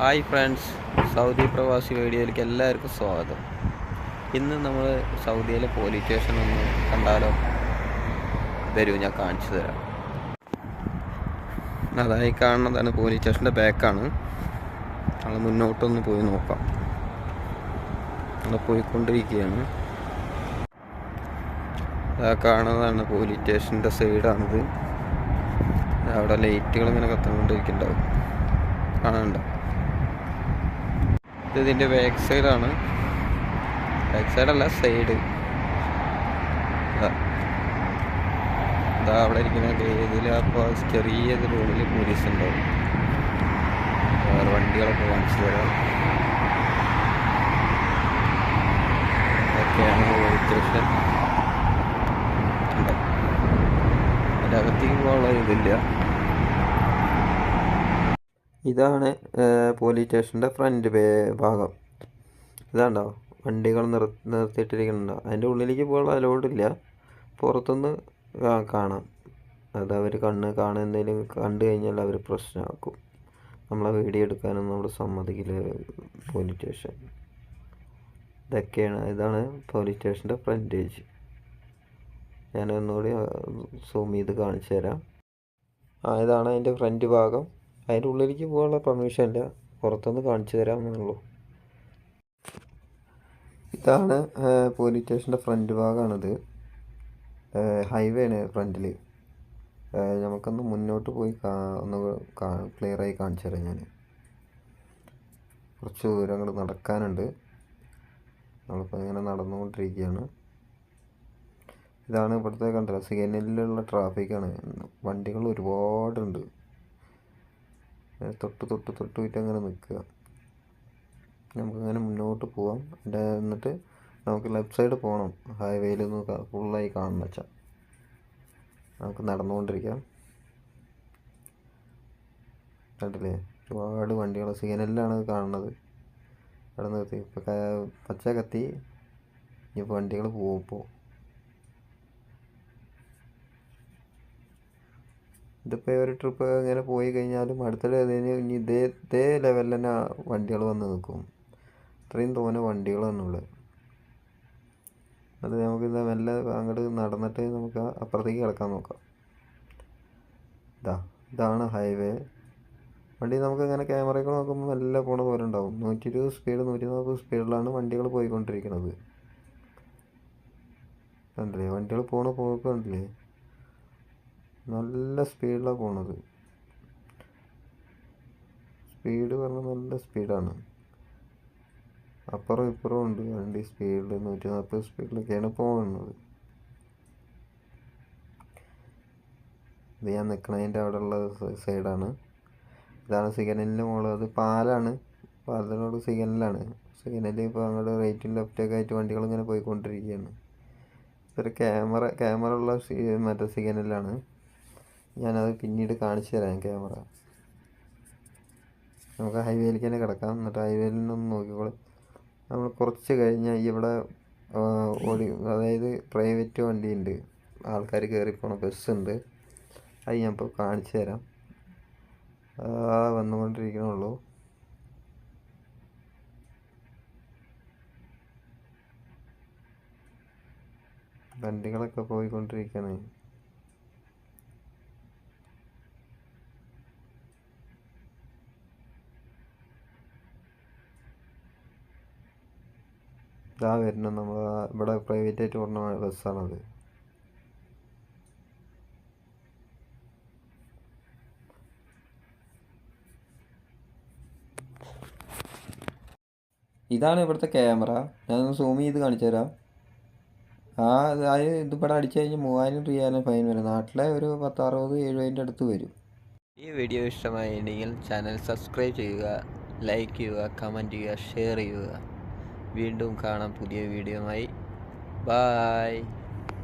Hi friends, Saudi പ്രവാസി വീഡിയോയിലേക്ക് എല്ലാവർക്കും സ്വാഗതം. ഇന്ന് നമ്മൾ സൗദിയിലെ പോലീസ് സ്റ്റേഷൻ ഒന്ന് കണ്ടാലോ? വരൂ, ഞാൻ കാണിച്ചു തരാം. അതായി കാണുന്നതാണ് പോലീസ് സ്റ്റേഷൻ്റെ ബാക്കാണ്. നമ്മൾ മുന്നോട്ടൊന്ന് പോയി നോക്കാം. നമ്മൾ പോയിക്കൊണ്ടിരിക്കുകയാണ്. അതാ കാണുന്നതാണ് പോലീസ് സ്റ്റേഷൻ്റെ സൈഡാണിത്. അവിടെ ലൈറ്റുകൾ ഇങ്ങനെ കത്തുകൊണ്ടിരിക്കുന്നുണ്ടാവും, കാണുന്നുണ്ടോ? ഇതിൻ്റെ ബാക്ക് സൈഡാണ്. ബാക്ക് സൈഡല്ല, സൈഡ്. ഇതാ അവിടെ ഇരിക്കുന്ന ഇതിൽ അപ്പോൾ ചെറിയ റോഡിൽ പോലീസ് ഉണ്ടാവും. വേറെ വണ്ടികളൊക്കെ കാണിച്ചു തരാം. ഇതൊക്കെയാണ് പോലീസ് സ്റ്റേഷൻ. അതിൻ്റെ അകത്തേക്ക് പോകാനുള്ള ഇതില്ല. ഇതാണ് പോലീസ് സ്റ്റേഷൻ്റെ ഫ്രണ്ട് ഭാഗം. ഇതാണ്ടോ വണ്ടികൾ നിർത്തിയിട്ടിരിക്കുന്നുണ്ടോ? അതിൻ്റെ ഉള്ളിലേക്ക് പോകാനുള്ള അലോഡില്ല. പുറത്തുനിന്ന് കാണാം. അത് അവർ കാണാൻ എന്തെങ്കിലും കണ്ടു കഴിഞ്ഞാൽ അവർ പ്രശ്നമാക്കും. നമ്മളെ വീഡിയോ എടുക്കാനൊന്നും നമ്മൾ സമ്മതിക്കില്ല പോലീസ് സ്റ്റേഷൻ. ഇതാണ് പോലീസ് സ്റ്റേഷൻ്റെ ഫ്രണ്ടേജ്. ഞാൻ ഒന്നുകൂടി സൂം ചെയ്ത് കാണിച്ചു തരാം. ഇതാണ് അതിൻ്റെ ഫ്രണ്ട് ഭാഗം. അതിൻ്റെ ഉള്ളിലേക്ക് പോകാനുള്ള പെർമിഷൻ ഇല്ല, പുറത്തുനിന്ന് കാണിച്ചു തരാമെന്നുള്ളൂ. ഇതാണ് പോലീസ് സ്റ്റേഷൻ്റെ ഫ്രണ്ട് ഭാഗമാണിത്. ഹൈവേ ആണ് ഫ്രണ്ടിൽ. നമുക്കൊന്ന് മുന്നോട്ട് പോയി ഒന്ന് ക്ലിയറായി കാണിച്ചു തരാം. ഞാൻ കുറച്ച് ദൂരം അങ്ങോട്ട് നടക്കാനുണ്ട്. നമ്മളിപ്പോൾ ഇങ്ങനെ നടന്നുകൊണ്ടിരിക്കുകയാണ്. ഇതാണ് ഇവിടുത്തെ കണ്ടല്ലോ, സിഗ്നലിലുള്ള ട്രാഫിക്കാണ്. വണ്ടികൾ ഒരുപാടുണ്ട്. തൊട്ട് അങ്ങനെ നിൽക്കുക. നമുക്കങ്ങനെ മുന്നോട്ട് പോവാം. എന്നിട്ട് നമുക്ക് ലെഫ്റ്റ് സൈഡ് പോകണം. ഹൈവേയിൽ നിന്ന് ഫുള്ളായി കാണുന്ന വെച്ചാൽ നമുക്ക് നടന്നുകൊണ്ടിരിക്കാം. കണ്ടില്ലേ, ഒരുപാട് വണ്ടികൾ സിഗ്നലിലാണ് കാണുന്നത്. അവിടെ നിർത്തി ഇപ്പോൾ പച്ച കത്തി. ഇനിയിപ്പോൾ വണ്ടികൾ പോകും. ഇപ്പോൾ ഇതിപ്പോൾ ഒരു ട്രിപ്പ് ഇങ്ങനെ പോയി കഴിഞ്ഞാലും അടുത്ത ഇനി ഇതേ ലെവലിൽ തന്നെ വണ്ടികൾ വന്ന് നിൽക്കും. അത്രയും തോന്നെ വണ്ടികളാണുള്ളത്. അത് നമുക്ക് മെല്ലെ അങ്ങോട്ട് നടന്നിട്ട് നമുക്ക് അപ്പുറത്തേക്ക് കിടക്കാൻ നോക്കാം. ഇതാണ് ഹൈവേ. വണ്ടി നമുക്ക് ഇങ്ങനെ ക്യാമറയൊക്കെ നോക്കുമ്പോൾ മെല്ലെ പോണ പോലെ ഉണ്ടാവും. 120 സ്പീഡ് 140 സ്പീഡിലാണ് വണ്ടികൾ പോയിക്കൊണ്ടിരിക്കുന്നത്. കണ്ടില്ലേ, വണ്ടികൾ പോണ പോക്ക് കണ്ടില്ലേ, നല്ല സ്പീഡിലാണ് പോണത്. സ്പീഡ് പറഞ്ഞാൽ നല്ല സ്പീഡാണ്. അപ്പുറം ഇപ്പുറം ഉണ്ട് വണ്ടി. സ്പീഡിൽ 140 സ്പീഡിലൊക്കെയാണ് പോകുന്നത്. ഇത് ഞാൻ നിൽക്കണതിൻ്റെ അവിടെയുള്ള സൈഡാണ്. ഇതാണ് സിഗ്നലിൻ്റെ മുകളിൽ. അത് പാലാണ്. പാലത്തിനോട് സിഗ്നലാണ്. സിഗ്നലിൽ ഇപ്പോൾ അങ്ങോട്ട് റൈറ്റും ലെഫ്റ്റൊക്കെ ആയിട്ട് വണ്ടികൾ ഇങ്ങനെ പോയിക്കൊണ്ടിരിക്കുകയാണ്. ഇതൊരു ക്യാമറ ഉള്ള മറ്റേ സിഗ്നലാണ്. ഞാനത് പിന്നീട് കാണിച്ചു തരാം ക്യാമറ. നമുക്ക് ഹൈവേയിലേക്ക് തന്നെ കിടക്കാം. എന്നിട്ട് ഹൈവേയിൽ നിന്നൊന്ന് നോക്കിക്കോളൂ. നമ്മൾ കുറച്ച് കഴിഞ്ഞാൽ ഇവിടെ അതായത് പ്രൈവറ്റ് വണ്ടിയുണ്ട്, ആൾക്കാർ കയറിപ്പോണ ബസ്സുണ്ട്. അത് ഞാൻ ഇപ്പോൾ കാണിച്ചു തരാം. വന്നുകൊണ്ടിരിക്കണുള്ളൂ. വണ്ടികളൊക്കെ പോയിക്കൊണ്ടിരിക്കുകയാണ്. ഇതാ വരുന്നത് നമ്മൾ ഇവിടെ പ്രൈവറ്റായിട്ട് ഓടുന്ന ബസ്സാണത്. ഇതാണ് ഇവിടുത്തെ ക്യാമറ. ഞാനൊന്ന് സൂം ചെയ്ത് കാണിച്ചു തരാം. ഇതിവിടെ അടിച്ചു കഴിഞ്ഞാൽ 3000 റിയാലും ഫൈൻ വരും. നാട്ടിലെ ഒരു 10-60-70 അടുത്ത് വരും. ഈ വീഡിയോ ഇഷ്ടമായിട്ടുണ്ടെങ്കിൽ ചാനൽ സബ്സ്ക്രൈബ് ചെയ്യുക, ലൈക്ക് ചെയ്യുക, കമൻറ്റ് ചെയ്യുക, ഷെയർ ചെയ്യുക. വീണ്ടും കാണാം പുതിയ വീഡിയോയുമായി. ബായ്.